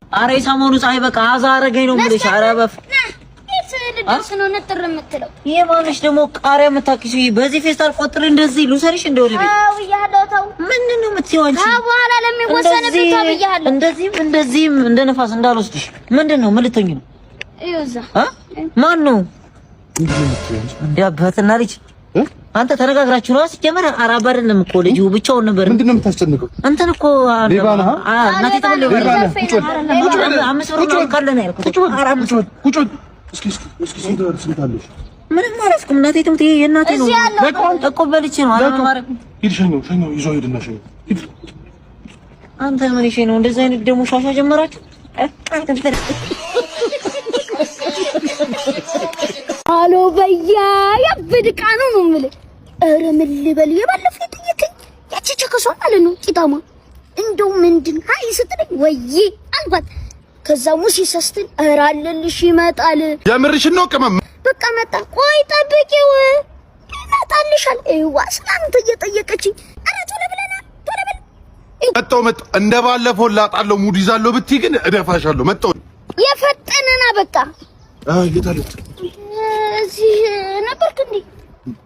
አረ ሰሞኑ ፀሐይ በቃ አዛረገኝ ነው የምልሽ። አረ በፍ ደስ ነው ነጥር የምትለው የማንሽ ደግሞ ቃሪያ የምታክሺ በዚህ ፌስታል ቆጥር እንደዚህ ልውሰርሽ እንደው ልቤ አው ያለው ምንድን ነው የምትይው አንቺ? በኋላ ለሚወሰንበት ታብያለሁ። እንደዚህም እንደ ነፋስ እንዳልወስድሽ ምንድን ነው? ምን ልትሆኚ ነው? ይውዛ ማን ነው እንዴ? አባትና ልጅ አንተ ተነጋግራችሁ ነው ሲጀመር? አራባ አይደለም እኮ ልጁ ብቻውን ነበር። ምንድን ነው የምታስጨንቀው? አንተን እኮ እናቴ ተበለ ምንም አላስኩም። እናቴ ትምት የእናቴ ነው እኮ በልቼ ነው። ሂድ ሸኘው ይዞ ሂድና ሸኘው። አንተ ምን ይሄ ነው እንደዚህ አይነት ደግሞ ሻሻ ጀመራችሁ? አሎ በያ ያብድ ቃኑ ነው የምልህ። ኧረ ምን ልበል የባለፈው ጥይቅኝ ያቺ ቸከሷ ማለት ነው ቂጣማ እንደው ምንድን አይ ስትለኝ ወይ አልኳት። ከዛ ሙሲ ሰስትን ኧረ አለልሽ ይመጣል። የምርሽን ነው ቅመም? በቃ መጣ። ቆይ ጠብቂው ይመጣልሻል። አይዋ ስላንተ እየጠየቀችኝ ኧረ ቶሎ ብለና ቶሎ በል መጣው እንደባለፈው ላጣለው ሙድ ይዛለው ብትይ ግን እደፋሻለሁ። መጣው የፈጠነና በቃ የታለች እዚህ ነበርክ እንዴ?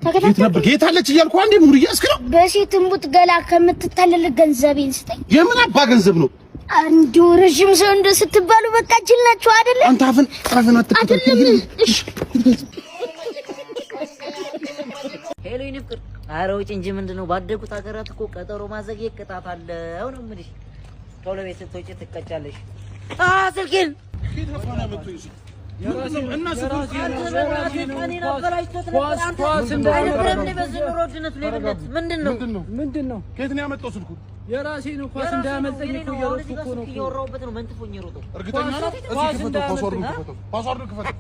ተከታተል የታለች እያልኩ አንዴ ሙድ እያስክ ነው። በሴት እምቡጥ ገላ ከምትታለል ገንዘቤን ስጠኝ። የምን አባ ገንዘብ ነው? አንዱ ረጅም ሰው እንደ ስትባሉ በቃ ጅል ናችሁ አይደለ? አንተ አፍን አትከታተል። ሄሎ ይንፍቅር ኧረ ውጭ እንጂ ምንድነው? ባደጉት ሀገራት እኮ ቀጠሮ ማዘግየት ቅጣት አለው ነው የምልሽ። ቶሎ ቤት ስትወጪ ትቀጫለሽ። ስልኬን ምንድን ነው? ከየት ነው ያመጣው ስልኩ? የራሴ ነው። ኳስ እንዳያመልጠኝ እኮ እየሮጥኩ እኮ ነው። እያወራሁበት ነው። መንትፎኝ ሮጦ እርግጠኛ ነህ? ፓስወርዱን ክፈተው።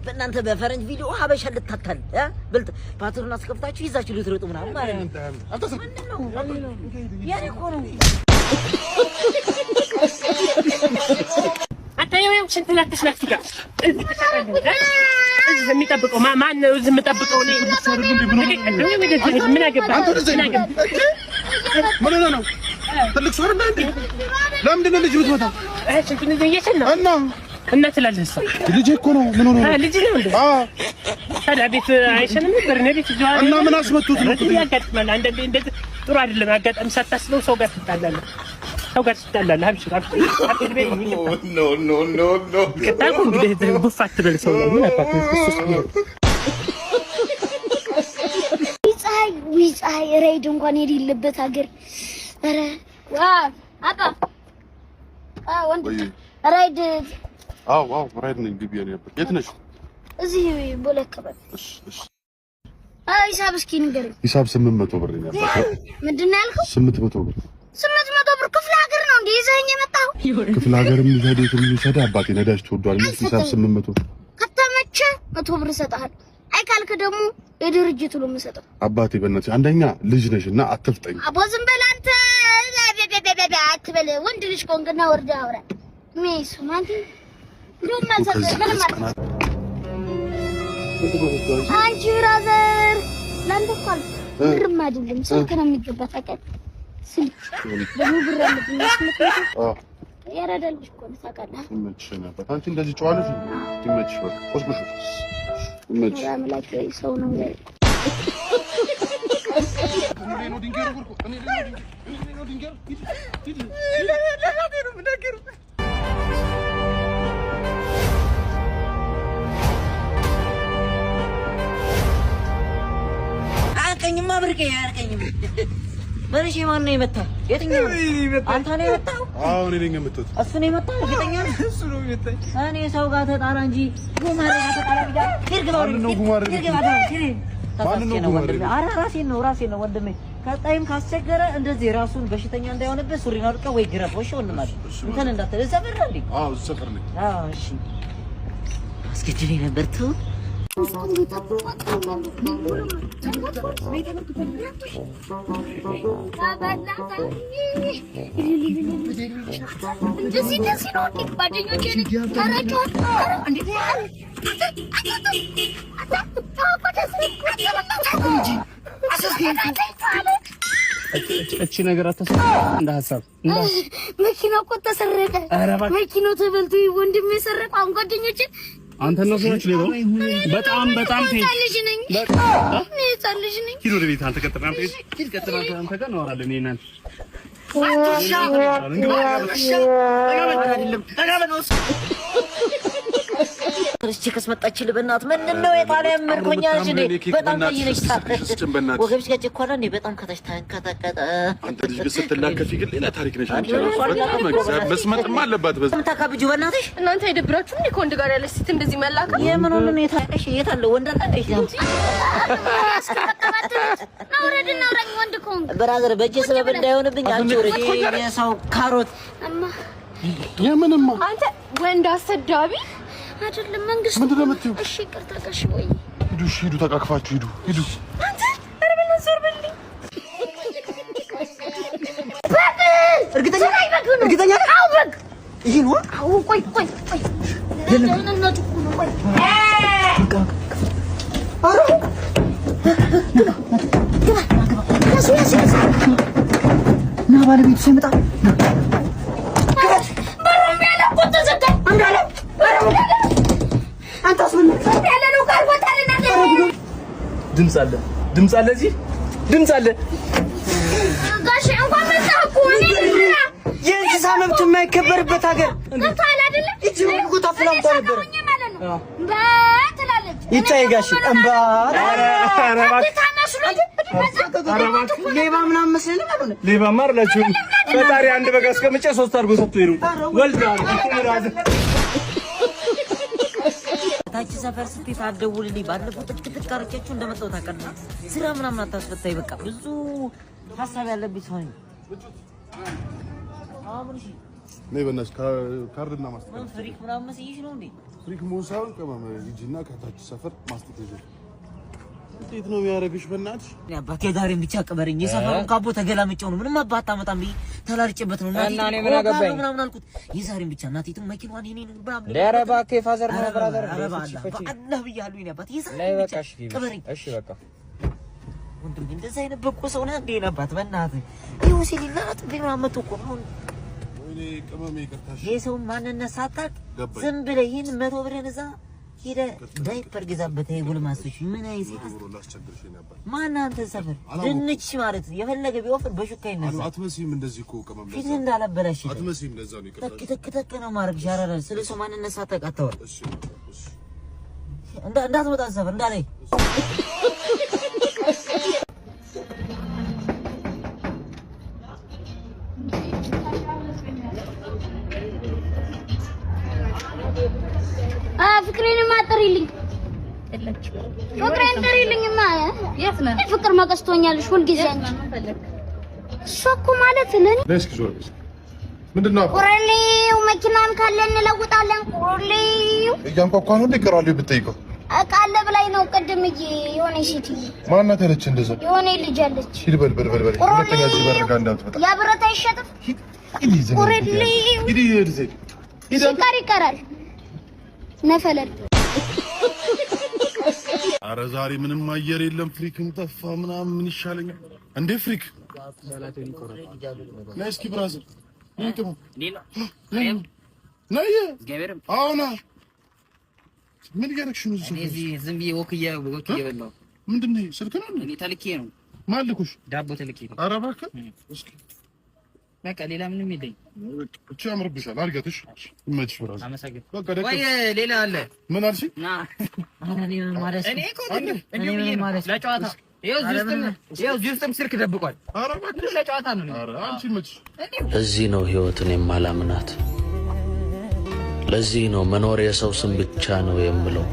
በእናንተ በፈረንጅ ቪዲዮ ሀበሻ ልታታል ብልጥ ፓትሩን አስከፍታችሁ ይዛችሁ ልትሮጡ ምናምን ማለት ነው። ምንድን ነው? የኔ እኮ ነው። አታየውም? ሽንት ላትሽናት ጋር እዚህ የሚጠብቀው ማን ነው? እዚህ የምጠብቀው እኔ ምን አገባህ? ምን ነው? ትልቅ ሰው አይደል እንዴ? ለምንድን ነው ልጅ የምትመታው? ሽንቱን እየሸን ነው እና ትላለህ። እሷ ልጅ እኮ ነው። ምን ሆነ? ልጅ ነው እንዴ? ታዲያ ቤት አይሸንም ነበር? እኔ ቤት ጀዋሪ እና ምን አስመቱት ነው? ያጋጥማል። አንዳንዴ እንደዚህ ጥሩ አይደለም። አጋጣሚ ሳታስበው ሰው ጋር ትጣላለህ። አብሽር ኖ ከታኩ እንግዲህ ጉፋት ትበል ሰው ነው ማለት ነው። ፀሐይ ራይድ እንኳን የሌለበት ሀገር። ኧረ አባ ወንድ ራይድ ራይድ ነኝ። ግቢ ነው ያለው። የት ነሽ? እዚህ ቦለከበት። እሺ ሂሳብ እስኪ ንገረኝ። ሂሳብ 800 ብር ነው ያለው። ምንድን ነው ያልከው? 800 ብር። 800 ብር ክፍለ ሀገር ነው እንዴ ይዘኸኝ የመጣው? ክፍለ ሀገርም ይዘህ አባቴ ነዳጅ ተወዷል። ሂሳብ 800 ከተመቸ 100 ብር እሰጥሃለሁ። አይ ካልክ ደግሞ የድርጅቱ ነው የምሰጠው። አባቴ በእናትህ አንደኛ ልጅ ነሽና አትፍጠኝ። አቦ ዝም በል አንተ አትበል። ወንድ ልጅ ኮንክና ወርዳ አውራ ሜስ ማንቲ ዱማ ሰጠ ምንም ማለት አንቺ ራዘር ላንተ ቃል ብርም አይደለም ስልክ ነው የሚገባ ታውቃለህ። ስልክ ደግሞ ብር አለብኝ ነው ያረዳልሽ እኮ ነው ታውቃለህ። ትመችሽ አንቺ እንደዚህ ጨዋለሽ ትመችሽ በቃ ቆስበሽ ትመችሽ አምላክ ሰው ነው ላይ አያርቀኝማ ብርቄ አያርቀኝም። በልሽ ማን ነው የመታው? የትኛው አንተ ነው የመታው? አዎ እኔ ነኝ የመታው። እሱ ነው የመታው? እርግጠኛ ነህ? እሱ ነው የመታኝ። እኔ ሰው ጋር ተጣላ እንጂ ጉማሬ ጋር ተጣላ ቢዳ ማን ነው ጉማሬ? ራሴን ነው ወንድሜ። ቀጣይም ካስቸገረ እንደዚህ ራሱን በሽተኛ እንዳይሆንበት ሱሪን አውልቀህ ወይ ግረፈው። እሺ ወንድማት እንትን እንዳትል። ሰፈር ነው እንዴ? አዎ ሰፈር ነኝ። አዎ እሺ አስገድዴ ነበር ተው እቺ ነገር አታስብ እንደ ሐሳብ መኪናው እኮ ተሰረቀ። መኪናው ተበልቶ ወንድሜ ሰረቀው። አሁን ጓደኞቼ አንተ ነው ሰዎች ሌባው በጣም ልጅ ነኝ። ልጅ ነኝ። ሂድ ወደ ቤት አንተ ቀጥታ አንተ ጋር እናወራለን። ይሄናል ክርስቲ ከስመጣችል በእናት ምንድነው የጣሊያን ምርኮኛ ነሽ እንዴ? በጣም ታይነሽ ወገብሽ ጋር ጭቆና እንዴ? በጣም ከተሽ ታንከተከተ። አንተ ልጅ ስትላከፊ ግን ሌላ ታሪክ ነሽ። አንቺ መስመጥማ አለባት። በዛ ተካብጁ በእናትሽ እናንተ አይደብራችሁም? እንዴ ከወንድ ጋር ያለሽ ሴት እንደዚህ መላካ የምን ሆነ ነው? የታቀሽ የታለ ወንድ አላቀሽ ነው? ናውረድና ወራኝ ወንድ ኮን ብራዘር በእጄ ሰበብ እንዳይሆንብኝ አንቺ ወረጂ የሰው ካሮት አማ የምንማ አንተ ወንድ አሰዳቢ አይደለም መንግስት ምንድን ነው የምትይው? እሺ ይቅርታ ጋሽ ወይ ሂዱ ተቃቅፋችሁ ሂዱ አንተ ኧረ በእናትህ ዞር በልኝ። እርግጠኛ ነህ? አዎ በግ ይሄ ነው። አዎ ቆይ ለነናቱ ቆይ ና ባለቤቱ ሲመጣ በሩም ያለ ቁጥ ዘጋ አንዳለ አንተስ ምን ያለ ነው ካልወጣልና ድምጽ አለ እዚህ ድምጽ አለ። ጋሽ እንኳን መጣህ እኮ የእንስሳ መብት የማይከበርበት ሀገር እንታላ አይደለ? እቺ ሁሉ ታፍላምታ ነበር በትላለች ይታይ ጋሽ እንባ ሌባ ምናምን መስለኝ አሉን። ሌባማ አይደላችሁም። ፈጣሪ አንድ በግ አስቀምጬ 3 አድርጎ ሰጥቶ ይሩ ወልዳው ታች ሰፈር ስትይ ታደውልልኝ ባለፈው ጥቅጥቅ አርቄችሁ እንደመጣው ታቀርና ስራ ምናምን አታስፈታኝ። በቃ ብዙ ሀሳብ ያለብኝ ሰው ነኝ። አሁን እሺ ነይ በእናትሽ ካርድና ማስተካከል ፍሪክ ምናምን መስይሽ ነው እንዴ? ፍሪክ ሞሳውን ከማማ ሂጂና ከታች ሰፈር ማስተካከል እንዴት ነው የሚያረግሽ? በእናትሽ አባቴ ዛሬም ብቻ ቅበረኝ። የሰፈሩን ካቦ ተገላምጬው ነው ምንም አባት አመጣም ብዬ ተላርጬበት ነው። እናቴ እኔ ምን አገባኝ ምናምን አልኩት። የዛሬም ብቻ እናቴቱ መኪናዋን የኔ ነው ብራም ኧረ እባክህ ፋዘር ነው ብራዘር አላህ ብያለሁ። እኔ አባቴ የዛሬም ብቻ ቅበረኝ። እሺ በቃ ወንድም እንደዛ አይነት በቆ ሰው ነህ እንዴ? ነባት በእናትህ ይኸው ሲልና አጥብና አመጡ እኮ ነው። ወይኔ ቅመሜ ይቅርታሽ። የሰው ማንነት ሳታውቅ ዝም ብለህ ይሄን 100 ብርን እዛ ሄደህ ዳይፐር ገዛበት። የጉልማሶች ምን አይሲት ማን አንተ ሰፈር ድንች ማለት የፈለገ ቢወፍር በሹካ ይነሳ አትመሲም። እንደዚህ እኮ ቅመም ፊት እንዳላበላሽ አትመሲም። ለዛ ነው ይቅርታ ተክ ነው ማድረግ ሻራራ ስለሰው ማንነት ሳታውቅ አታወራ። እንዳትመጣ ሰፈር እንዳላይ ፍቅሬንማ ጥሪልኝ። ፍቅሬን ጥሪልኝማ። የት ነህ? ፍቅር ማቀስቶኛልሽ ሁልጊዜ አንቺ እሷ እኮ ማለት ለኔ ለስኪ ዞር ምንድነው? ቁርሌው መኪናን ካለ እንለውጣለን። ቁርሌው እያንኳኳ ነው እንደ ይቀራሉ ብትጠይቀው አቃለ ብላይ ነው ቅድም የሆነ ሴት ማናት ያለች እንደዛ የሆነ ልጅ አለች። ሂድ በል ሁለተኛ እዚህ በረጋ እንዳትመጣ። ያ ብረት አይሸጥም። ሲቀር ይቀራል ነፈለል። ኧረ ዛሬ ምንም አየር የለም። ፍሪክም ጠፋ ምናምን ምን ይሻለኛል እንዴ? ፍሪክ ነይ እስኪ ብራዘር ነይ አሁን ምን እያደረግሽ ነው? እዚህ ዝም ብዬ ወክ እየበላሁ። ምንድን ነው ስልክ ነው? እኔ ተልኬ ነው። ማን ልኩሽ? ዳቦ ተልኬ ነው። ኧረ እባክህ እስኪ በቃ ሌላ ምንም የለኝ። እቺ ያምርብሻል። አድርገትሽ ይመችሽ ብራዘር። አመሰግናለሁ። በቃ ደግ ወይ ሌላ አለ። ምን አልሽ? ና እኔ ማለት እኔ እኮ እንዲሁ ብዬ ነው ለጨዋታ። ይኸው እዚህ ውስጥም ስልክ ደብቋል። ኧረ እባክህ ለጨዋታ ነው። ኧረ አንቺ ይመችሽ። ለዚህ ነው ህይወትን የማላምናት። ለዚህ ነው መኖር የሰው ስም ብቻ ነው የምለው።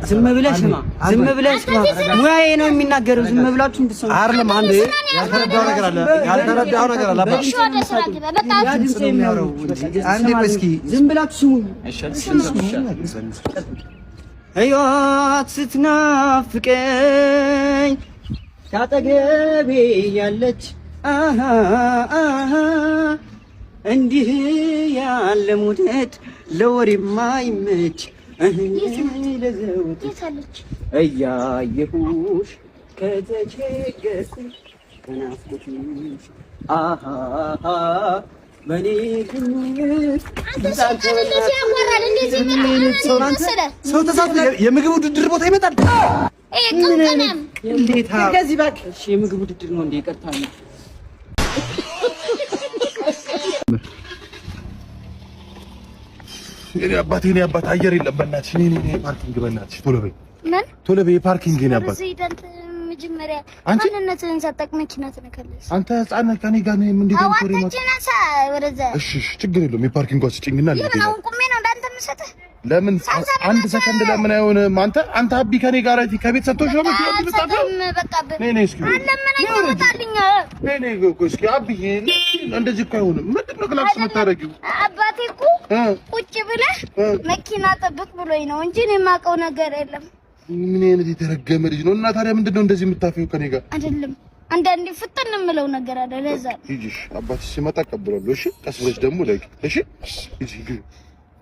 ዝም ብለሽ ስማ፣ ዝም ብለሽ ስማ። ሙያዬ ነው የሚናገረው። ዝም ብላችሁ እንድትሰሙ አይደለም። አንዴ ያልተረዳው ነገር አለ። እሺ ወደ ስራ ግባ። በቃ አንዴ እስኪ ዝም ብላችሁ ስሙ። ህይወት ስትናፍቀኝ ካጠገቤ ያለች እንዲህ ያለ ሙደት ለወሬ ማይመች የታለች እያየሁሽ ከተቸገርኩሽ ተናፍቆሽ አሃ በኔ ግኝት ሰው ተሳትፎ የምግብ ውድድር ቦታ ይመጣል። እንዴት ከዚህ እባክሽ የምግብ ውድድር ነው እንዴ? ይቀርታ ነው የኔ አባት አየር የለም። በእናትሽ እኔ ፓርኪንግ በእናትሽ ቶሎ በይ ፓርኪንግ የኔ አባት መጀመሪያ ማንነትን ሳታውቅ መኪና ትነካለች። አንተ ህፃን ነህ ከእኔ ጋር ምን እንዴት ነው ኮሪ ማለት? እሺ ችግር የለውም። የፓርኪንግ ጓዝ ጭኝና ለምን አሁን ቁሜ ነው እንዳንተ የምሰጥህ? ለምን አንድ ሰከንድ ለምን አይሆንም? አንተ አቢ ከኔ ጋር ከቤት ሰጥቶሽ ነው የምትጣጣው? ነይ እስኪ ነይ እስኪ አቢ እንደዚህ እኮ አይሆንም። ምንድን ነው ክላክስ የምታደርጊው? አባቴ እኮ ቁጭ ብለህ መኪና ጠብቅ ብሎኝ ነው እንጂ እኔ የማውቀው ነገር የለም። ምን አይነት የተረገመ ልጅ ነው? እና ታዲያ ምንድነው እንደዚህ የምታፈው ከኔ ጋር? አይደለም አንዳንዴ ፍጥን የምለው ነገር አለ። ለዛ ሂጂሽ አባትሽ ሲመጣ ቀበላለሁ። እሺ ቀስ ብለሽ ደግሞ ለቂ። እሺ ሂጂ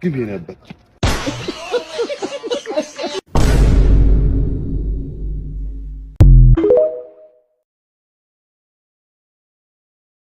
ግቢ ነው አባት